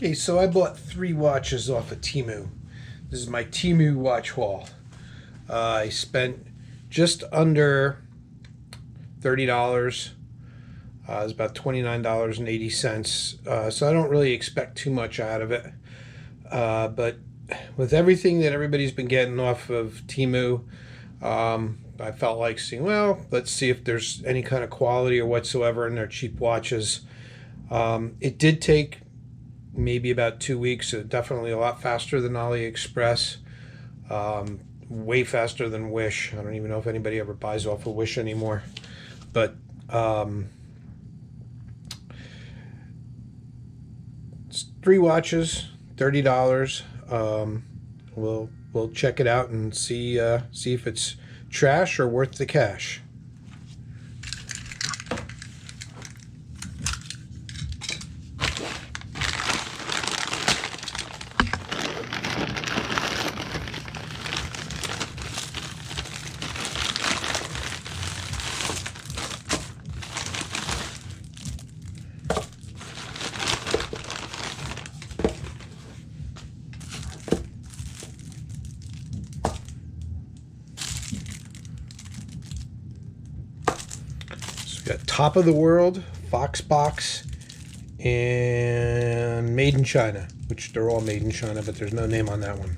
Okay, so I bought 3 watches off of Temu. This is my Temu watch haul. I spent just under $30. It was about $29.80. So I don't really expect too much out of it. But with everything that everybody's been getting off of Temu, I felt like seeing, well, let's see if there's any kind of quality or whatsoever in their cheap watches. It did take maybe about 2 weeks, definitely a lot faster than AliExpress, way faster than Wish. I don't even know if anybody ever buys off of Wish anymore, but it's 3 watches, $30. We'll check it out and see if it's trash or worth the cash. We got Top of the World, Fox Box, and Made in China, which they're all made in China, but there's no name on that one.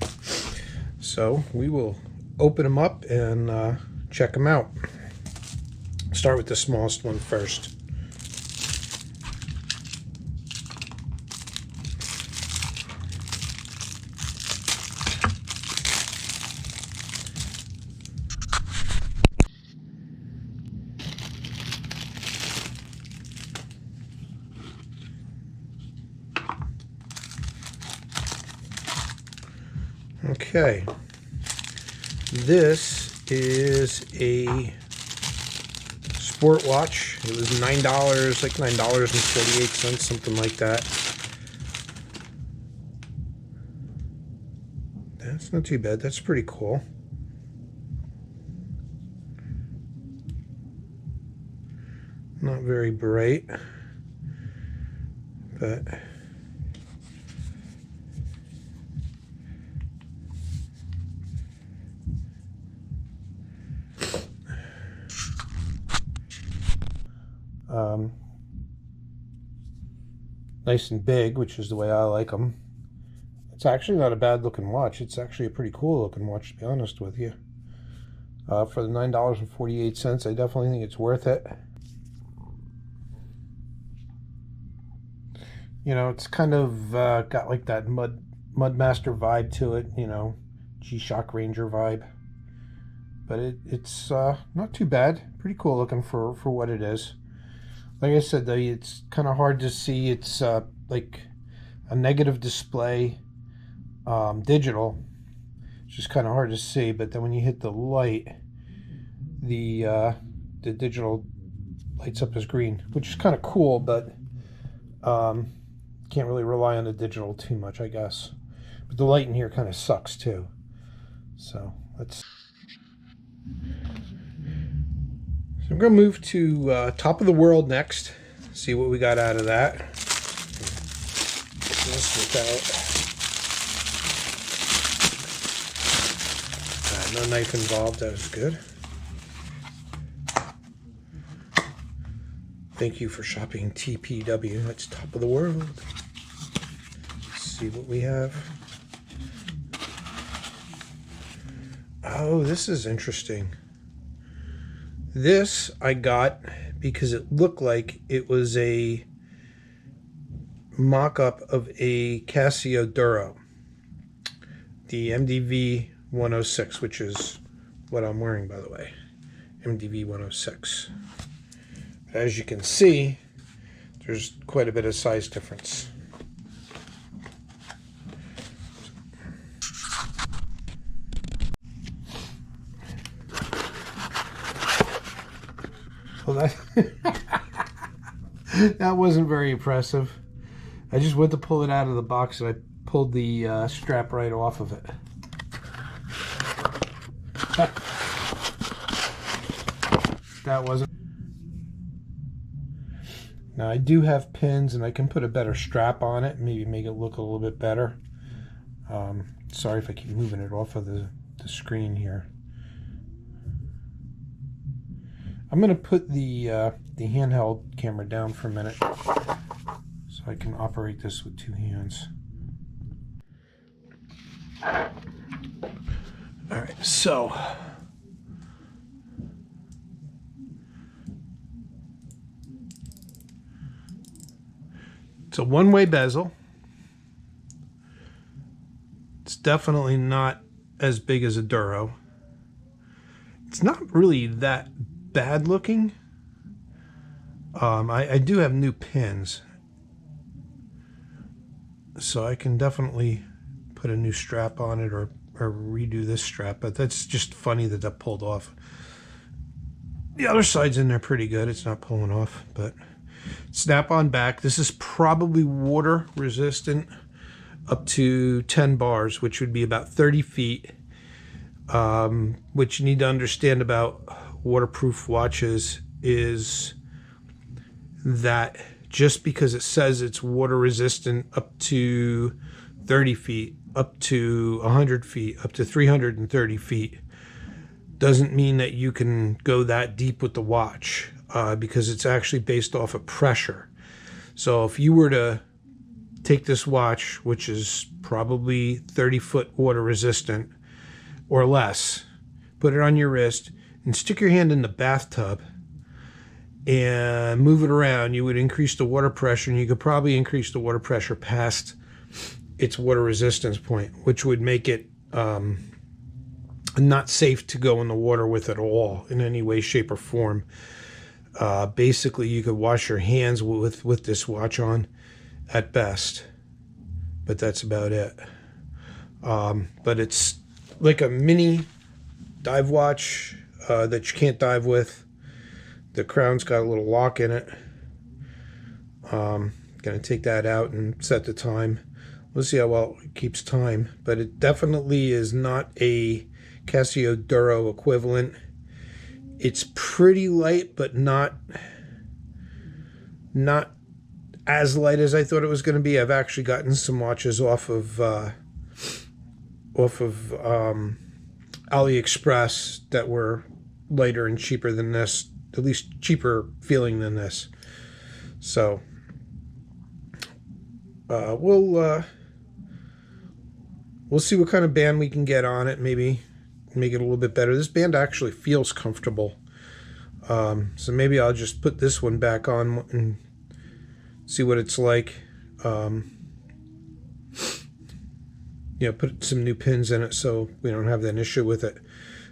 So we will open them up and check them out. Start with the smallest one first. Okay, this is a sport watch. It was $9, like $9.48, something like that. That's not too bad. That's pretty cool. Not very bright, but nice and big, which is the way I like them. It's actually not a bad looking watch. It's actually a pretty cool looking watch, to be honest with you. For the $9.48, I definitely think it's worth it. You know, it's kind of got like that Mudmaster vibe to it, you know, G-Shock Ranger vibe. But it's not too bad. Pretty cool looking for what it is. Like I said, though, it's kind of hard to see. It's like a negative display, digital. It's just kind of hard to see. But then when you hit the light, the digital lights up as green, which is kind of cool. But can't really rely on the digital too much, I guess. But the light in here kind of sucks too. So let's. So I'm going to move to Top of the World next. See what we got out of that. This without no knife involved. That was good. Thank you for shopping TPW. That's Top of the World. Let's see what we have. Oh, this is interesting. This I got because it looked like it was a mock-up of a Casio Duro, the MDV 106, which is what I'm wearing, by the way. MDV 106. As you can see, there's quite a bit of size difference. Well, that wasn't very impressive. I just went to pull it out of the box and I pulled the strap right off of it. That wasn't. Now I do have pins, and I can put a better strap on it, maybe make it look a little bit better. Sorry if I keep moving it off of the screen here. I'm going to put the handheld camera down for a minute so I can operate this with two hands. All right, so it's a one-way bezel. It's definitely not as big as a Duro. It's not really that bad looking. I do have new pins, so I can definitely put a new strap on it or redo this strap, but that's just funny that that pulled off. The other side's in there pretty good. It's not pulling off, but snap on back. This is probably water resistant up to 10 bars, which would be about 30 feet. What you need to understand about waterproof watches is that just because it says it's water resistant up to 30 feet, up to 100 feet, up to 330 feet, doesn't mean that you can go that deep with the watch, because it's actually based off of pressure. So if you were to take this watch, which is probably 30-foot water resistant or less, put it on your wrist and stick your hand in the bathtub and move it around, you would increase the water pressure, and you could probably increase the water pressure past its water resistance point, which would make it not safe to go in the water with at all in any way, shape, or form. Basically, you could wash your hands with this watch on at best, but that's about it. But it's like a mini dive watch that you can't dive with. The crown's got a little lock in it. Gonna take that out and set the time. We'll see how well it keeps time, but it definitely is not a Casio Duro equivalent. It's pretty light, but not as light as I thought it was going to be. I've actually gotten some watches off of AliExpress that were lighter and cheaper than this, at least cheaper feeling than this. So we'll see what kind of band we can get on it. Maybe make it a little bit better. This band actually feels comfortable. So maybe I'll just put this one back on and see what it's like. Put some new pins in it so we don't have that issue with it.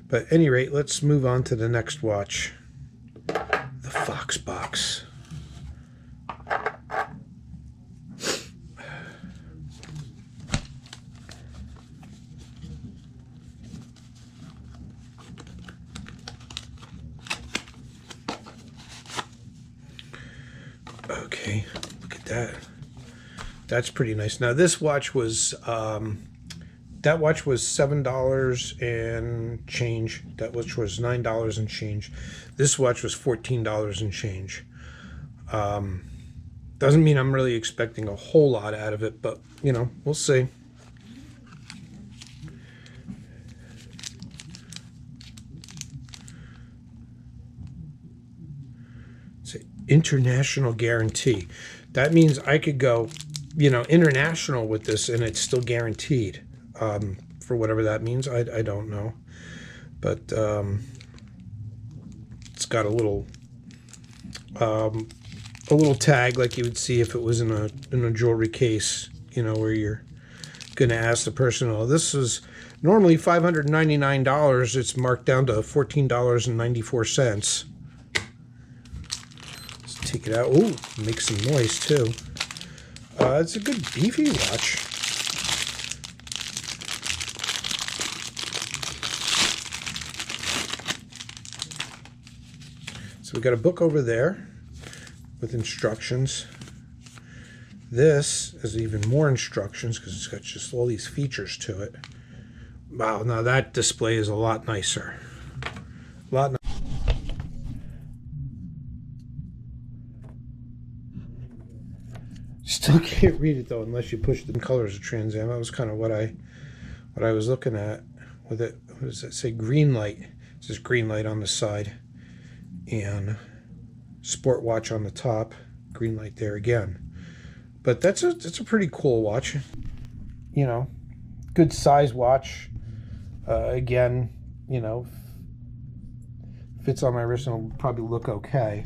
But at any rate, let's move on to the next watch. The Fox Box. Okay, look at that. That's pretty nice. Now this watch was that watch was $7 and change. That watch was $9 and change. This watch was $14 and change. Doesn't mean I'm really expecting a whole lot out of it, but we'll see. It's an international guarantee. That means I could go, international with this and it's still guaranteed. For whatever that means, I don't know, but it's got a little tag like you would see if it was in a jewelry case, where you're gonna ask the person, "Oh, this is normally $599. It's marked down to $14.94." Let's take it out. Ooh, make some noise too. It's a good beefy watch. So we got a book over there with instructions. This is even more instructions because it's got just all these features to it. Wow, now that display is a lot nicer. A lot nicer. still can't read it though unless you push the colors of Trans Am. That was kind of what I was looking at with it. What does it say? Green light. It says green light on the side, and sport watch on the top. Green light there again. But that's a pretty cool watch. You know, good size watch. Again, you know, fits on my wrist and it'll probably look okay.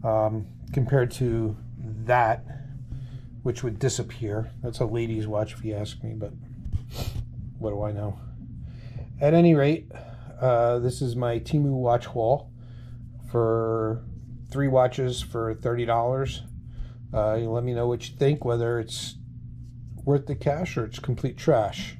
Compared to that, which would disappear. That's a lady's watch if you ask me, but what do I know? At any rate, this is my Temu watch haul for 3 watches for $30. You let me know what you think, whether it's worth the cash or it's complete trash.